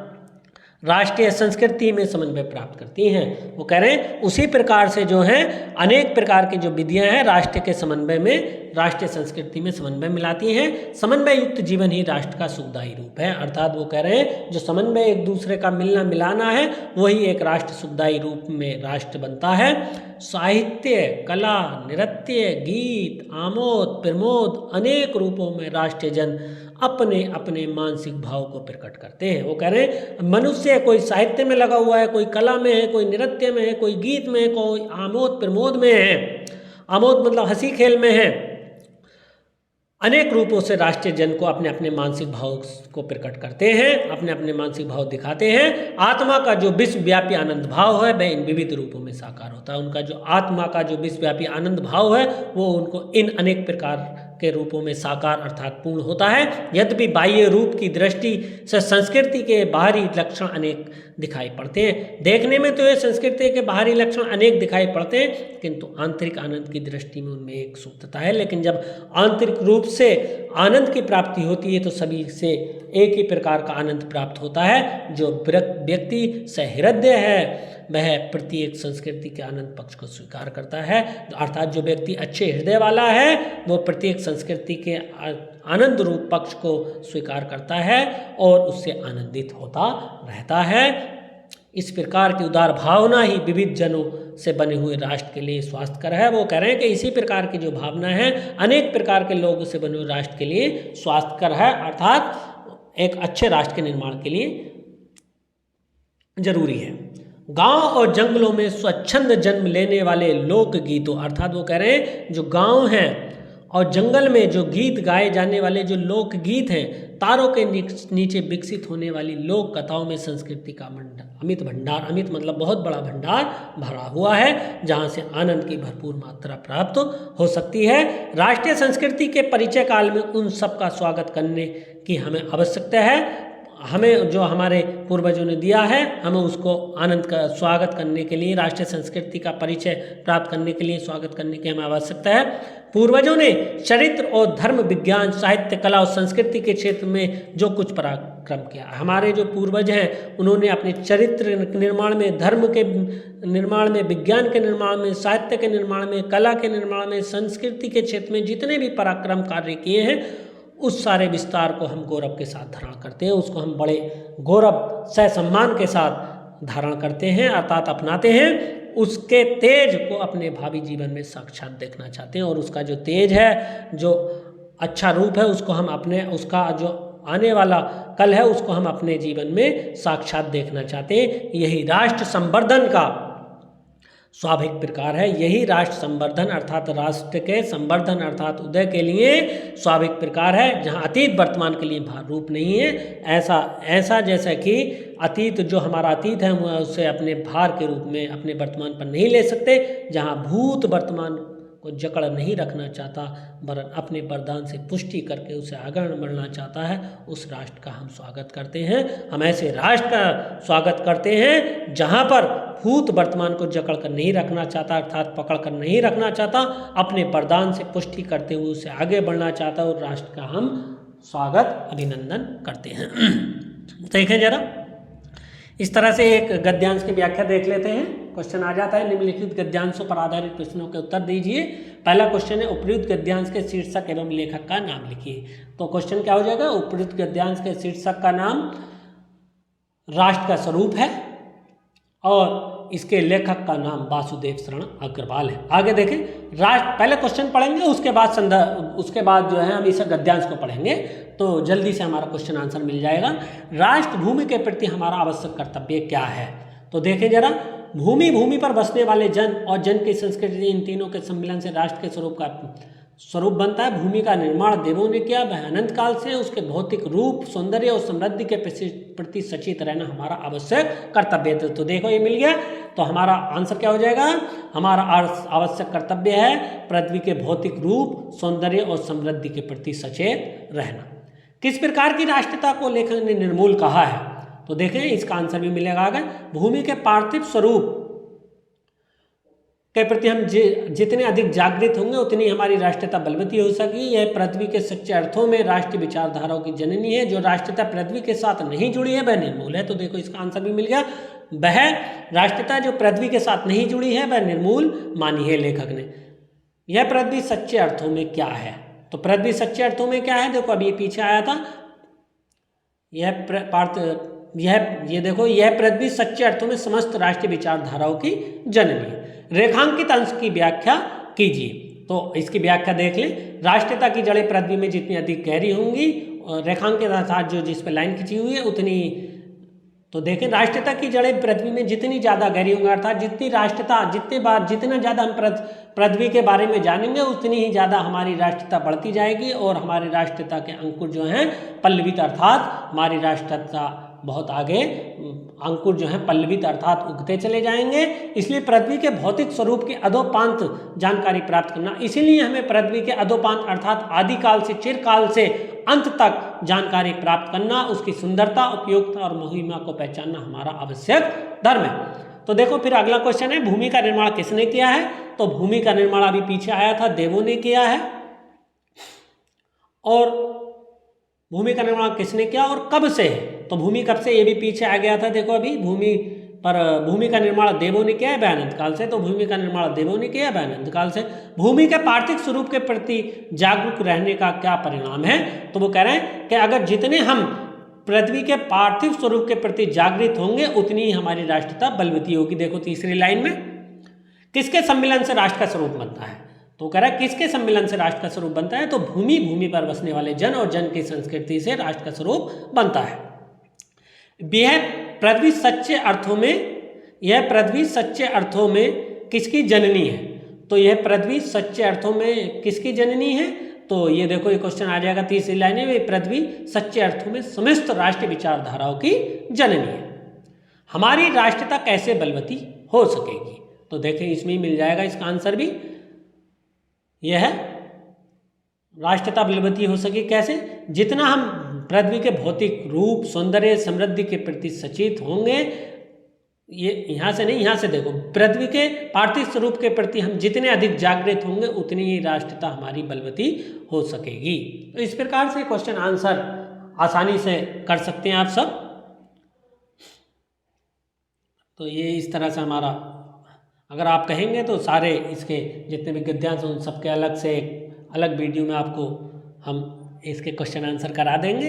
A: राष्ट्रीय संस्कृति में समन्वय प्राप्त करती हैं। वो कह रहे हैं उसी प्रकार से जो है अनेक प्रकार की जो विधियां हैं राष्ट्र के समन्वय में, राष्ट्रीय संस्कृति में समन्वय मिलाती हैं। समन्वय युक्त जीवन ही राष्ट्र का सुखदायी रूप है। अर्थात वो कह रहे हैं जो समन्वय एक दूसरे का मिलना मिलाना है वही एक राष्ट्र सुखदायी रूप में राष्ट्र बनता है। साहित्य, कला, नृत्य, गीत, आमोद प्रमोद अनेक रूपों में राष्ट्रीय जन अपने अपने मानसिक भाव को प्रकट करते हैं। वो कह रहे हैं मनुष्य कोई साहित्य में लगा हुआ है, कोई कला में है, कोई नृत्य में है, कोई गीत में है, कोई आमोद प्रमोद में है। आमोद मतलब हंसी खेल में है, अनेक रूपों से राष्ट्रीय जन को अपने अपने मानसिक भाव को प्रकट करते हैं, अपने अपने मानसिक भाव दिखाते हैं। आत्मा का जो विश्वव्यापी आनंद भाव है वह इन विविध रूपों में साकार होता है। उनका जो आत्मा का जो विश्वव्यापी आनंद भाव है वो उनको इन अनेक प्रकार के रूपों में साकार अर्थात पूर्ण होता है। यद्यपि बाह्य रूप की दृष्टि से संस्कृति के बाहरी लक्षण अनेक दिखाई पड़ते हैं। देखने में तो ये संस्कृति के बाहरी लक्षण अनेक दिखाई पड़ते हैं, किंतु आंतरिक आनंद की दृष्टि में उनमें एक सूत्रता है। लेकिन जब आंतरिक रूप से आनंद की प्राप्ति होती है तो सभी से एक ही प्रकार का आनंद प्राप्त होता है। जो व्यक्ति सहृदय है वह प्रत्येक संस्कृति के आनंद पक्ष को स्वीकार करता है, अर्थात जो व्यक्ति अच्छे हृदय वाला है वो प्रत्येक संस्कृति के आनंद रूप पक्ष को स्वीकार करता है और उससे आनंदित होता रहता है। इस प्रकार की उदार भावना ही विविध जनों से बने हुए राष्ट्र के लिए स्वास्थ्यकर है। वो कह रहे हैं कि इसी प्रकार की जो भावना है अनेक प्रकार के लोगों से बने हुए राष्ट्र के लिए स्वास्थ्यकर है, अर्थात एक अच्छे राष्ट्र के निर्माण के लिए जरूरी है। गांव और जंगलों में स्वच्छंद जन्म लेने वाले लोकगीतों, अर्थात वो कह रहे हैं जो गांव हैं और जंगल में जो गीत गाए जाने वाले जो लोकगीत हैं, तारों के नीचे विकसित होने वाली लोक कथाओं में संस्कृति का अमित भंडार, अमित मतलब बहुत बड़ा भंडार भरा हुआ है, जहां से आनंद की भरपूर मात्रा प्राप्त हो सकती है। राष्ट्रीय संस्कृति के परिचय काल में उन सब का स्वागत करने की हमें आवश्यकता है। हमें जो हमारे पूर्वजों ने दिया है हमें उसको आनंद का स्वागत करने के लिए, राष्ट्रीय संस्कृति का परिचय प्राप्त करने के लिए स्वागत करने की हमें आवश्यकता है। पूर्वजों ने चरित्र और धर्म, विज्ञान, साहित्य, कला और संस्कृति के क्षेत्र में जो कुछ पराक्रम किया, हमारे जो पूर्वज हैं उन्होंने अपने चरित्र निर्माण में, धर्म के निर्माण में, विज्ञान के निर्माण में, साहित्य के निर्माण में, कला के निर्माण में, संस्कृति के क्षेत्र में जितने भी पराक्रम कार्य किए हैं उस सारे विस्तार को हम गौरव के साथ धारण करते हैं, उसको हम बड़े गौरव सह सम्मान के साथ धारण करते हैं, अर्थात अपनाते हैं। उसके तेज को अपने भावी जीवन में साक्षात देखना चाहते हैं और उसका जो तेज है, जो अच्छा रूप है, उसको हम अपने, उसका जो आने वाला कल है उसको हम अपने जीवन में साक्षात देखना चाहते हैं। यही राष्ट्र संवर्धन का स्वाभाविक प्रकार है। यही राष्ट्र संवर्धन अर्थात राष्ट्र के संवर्धन अर्थात उदय के लिए स्वाभाविक प्रकार है, जहाँ अतीत वर्तमान के लिए भार रूप नहीं है। ऐसा जैसा कि अतीत, जो हमारा अतीत है हम उसे अपने भार के रूप में अपने वर्तमान पर नहीं ले सकते, जहाँ भूत वर्तमान को जकड़ नहीं रखना चाहता वरन अपने वरदान से पुष्टि करके उसे आगे बढ़ना चाहता है, उस राष्ट्र का हम स्वागत करते हैं। हम ऐसे राष्ट्र का स्वागत करते हैं जहाँ पर भूत वर्तमान को जकड़ कर नहीं रखना चाहता, अर्थात पकड़ कर नहीं रखना चाहता, अपने वरदान से पुष्टि करते हुए उसे आगे बढ़ना चाहता है और राष्ट्र का हम स्वागत अभिनंदन करते हैं। देखें जरा, इस तरह से एक गद्यांश की व्याख्या देख लेते हैं। क्वेश्चन आ जाता है, निम्नलिखित गद्यांशों पर आधारित प्रश्नों के उत्तर दीजिए। पहला क्वेश्चन है, उपयुक्त गद्यांश के शीर्षक एवं लेखक का नाम लिखिए। तो क्वेश्चन क्या हो जाएगा, उपयुक्त गद्यांश के शीर्षक का नाम राष्ट्र का स्वरूप है और इसके लेखक का नाम वासुदेव शरण अग्रवाल है। आगे देखें, राष्ट्र, पहले क्वेश्चन पढ़ेंगे उसके बाद जो है हम इस गद्यांश को पढ़ेंगे तो जल्दी से हमारा क्वेश्चन आंसर मिल जाएगा। राष्ट्र भूमि के प्रति हमारा आवश्यक कर्तव्य क्या है? तो देखें जरा, भूमि पर बसने वाले जन और जन की संस्कृति, इन तीनों के सम्मिलन से राष्ट्र के स्वरूप बनता है। भूमि का निर्माण देवों ने किया, वह अनंत काल से है। उसके भौतिक रूप, सौंदर्य और समृद्धि के प्रति सचेत रहना हमारा आवश्यक कर्तव्य है। तो देखो ये मिल गया, तो हमारा आंसर क्या हो जाएगा, हमारा आवश्यक कर्तव्य है पृथ्वी के भौतिक रूप, सौंदर्य और समृद्धि के प्रति सचेत रहना। किस प्रकार की राष्ट्रीयता को लेखक ने निर्मूल कहा है? तो देखें इसका आंसर भी मिलेगा आगे, भूमि के पार्थिव स्वरूप के प्रति हम जितने अधिक जागृत होंगे उतनी हमारी राष्ट्रीयता बलवती हो सकेगी। यह पृथ्वी के सच्चे अर्थों में राष्ट्रीय विचारधाराओं की जननी है। जो राष्ट्रीयता पृथ्वी के साथ नहीं जुड़ी है वह निर्मूल है। तो देखो इसका आंसर भी मिल गया, वह राष्ट्रीयता जो पृथ्वी के साथ नहीं जुड़ी है वह निर्मूल मानी है लेखक ने। यह पृथ्वी सच्चे अर्थों में क्या है? तो पृथ्वी सच्चे अर्थों में क्या है, देखो अभी पीछे आया था, यह देखो, यह पृथ्वी सच्चे अर्थों में समस्त राष्ट्रीय विचारधाराओं की जननी है। रेखांकित अंश की व्याख्या कीजिए। तो इसकी व्याख्या देख लें, राष्ट्रीयता की जड़ें पृथ्वी में जितनी अधिक गहरी होंगी, रेखांकित अर्थात जो जिस पर लाइन खींची हुई है उतनी, तो देखें, राष्ट्रीयता की जड़ें पृथ्वी में जितनी ज़्यादा गहरी होंगी, अर्थात जितनी राष्ट्रीयता, जितना ज़्यादा हम पृथ्वी के बारे में जानेंगे उतनी ही ज़्यादा हमारी राष्ट्रीयता बढ़ती जाएगी और हमारी राष्ट्रीयता के अंकुर जो हैं पल्लवित, अर्थात हमारी राष्ट्रीयता बहुत आगे अंकुर जो है पल्लवित अर्थात उगते चले जाएंगे। इसलिए पृथ्वी के भौतिक स्वरूप की अधोपांत जानकारी प्राप्त करना, इसीलिए हमें पृथ्वी के अधोपांत अर्थात आदिकाल से चिरकाल से अंत तक जानकारी प्राप्त करना, उसकी सुंदरता, उपयोगिता और महिमा को पहचानना हमारा आवश्यक धर्म है। तो देखो फिर अगला क्वेश्चन है, भूमि का निर्माण किसने किया है? तो भूमि का निर्माण अभी पीछे आया था, देवों ने किया है। और भूमि का निर्माण किसने किया और कब से है? तो भूमि कब से, ये भी पीछे आ गया था। देखो अभी भूमि का निर्माण देवों ने किया है वैनंत काल से, तो भूमि का निर्माण देवों ने किया है वैनंत काल से। भूमि के पार्थिव स्वरूप के प्रति जागरूक रहने का क्या परिणाम है? तो वो कह रहे हैं कि अगर जितने हम पृथ्वी के पार्थिव स्वरूप के प्रति जागृत होंगे उतनी ही हमारी राष्ट्रीयता बलवती होगी। देखो तीसरी लाइन में, किसके सम्मिलन से राष्ट्र का स्वरूप बनता है? तो कह रहा है किसके सम्मिलन से राष्ट्र का स्वरूप बनता है? तो भूमि पर बसने वाले जन और जन की संस्कृति से राष्ट्र का स्वरूप बनता है। यह पृथ्वी सच्चे अर्थों में किसकी जननी है? तो यह पृथ्वी सच्चे अर्थों में किसकी जननी है? तो ये देखो ये क्वेश्चन आ जाएगा तीसरी लाइन में, पृथ्वी सच्चे अर्थों में समस्त राष्ट्रीय विचारधाराओं की जननी है। हमारी राष्ट्रीयता कैसे बलवती हो सकेगी? तो देखें इसमें ही मिल जाएगा इसका आंसर भी, यह है राष्ट्रीयता बलवती हो सके कैसे? जितना हम पृथ्वी के भौतिक रूप, सौंदर्य, समृद्धि के प्रति सचेत होंगे, ये यहाँ से नहीं, यहाँ से देखो, पृथ्वी के पार्थिव स्वरूप के प्रति हम जितने अधिक जागृत होंगे उतनी ही राष्ट्रीयता हमारी बलवती हो सकेगी। तो इस प्रकार से क्वेश्चन आंसर आसानी से कर सकते हैं आप सब। तो ये इस तरह से हमारा, अगर आप कहेंगे तो सारे इसके जितने भी गद्यांश हैं उन सबके अलग से एक अलग वीडियो में आपको हम इसके क्वेश्चन आंसर करा देंगे,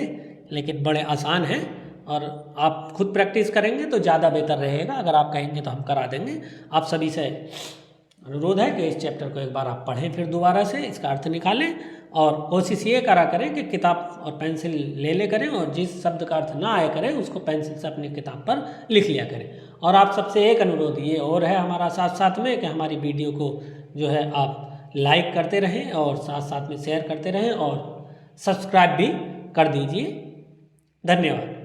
A: लेकिन बड़े आसान हैं और आप खुद प्रैक्टिस करेंगे तो ज़्यादा बेहतर रहेगा। अगर आप कहेंगे तो हम करा देंगे। आप सभी से अनुरोध है कि इस चैप्टर को एक बार आप पढ़ें, फिर दोबारा से इसका अर्थ निकालें और कोशिश ये करा करें कि किताब और पेंसिल ले करें और जिस शब्द का अर्थ ना आया करें उसको पेंसिल से अपनी किताब पर लिख लिया करें। और आप सबसे एक अनुरोध ये और है हमारा साथ साथ में कि हमारी वीडियो को जो है आप लाइक करते रहें और साथ साथ में शेयर करते रहें और सब्सक्राइब भी कर दीजिए। धन्यवाद।